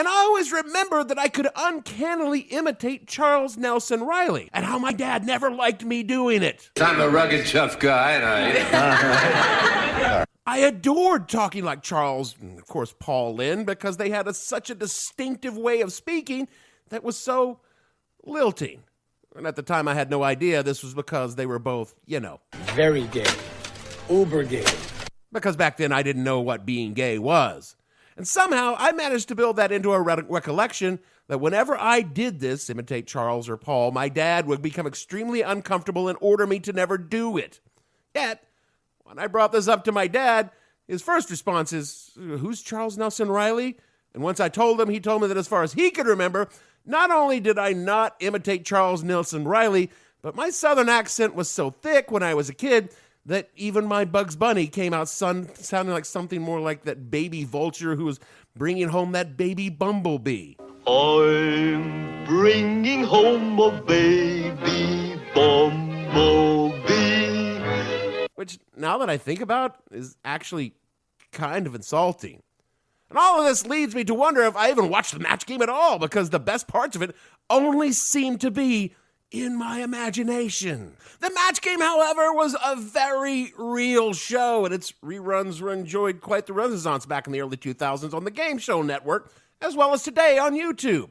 And I always remembered that I could uncannily imitate Charles Nelson Reilly, and how my dad never liked me doing it. I'm a rugged, tough guy, and I adored talking like Charles and, of course, Paul Lynde, because they had such a distinctive way of speaking that was so lilting. And at the time, I had no idea this was because they were both, very gay. Uber gay. Because back then, I didn't know what being gay was. And somehow, I managed to build that into a recollection that whenever I did this, imitate Charles or Paul, my dad would become extremely uncomfortable and order me to never do it. Yet, when I brought this up to my dad, his first response is, "Who's Charles Nelson Reilly?" And once I told him, he told me that as far as he could remember, not only did I not imitate Charles Nelson Reilly, but my southern accent was so thick when I was a kid that even my Bugs Bunny came out sounding like something more like that baby vulture who was bringing home that baby bumblebee. I'm bringing home a baby bumblebee. Which, now that I think about, is actually kind of insulting. And all of this leads me to wonder if I even watched the match game at all, because the best parts of it only seem to be in my imagination. The match game, however, was a very real show, and its reruns were enjoyed quite the renaissance back in the early 2000s on the Game Show Network, as well as today on YouTube.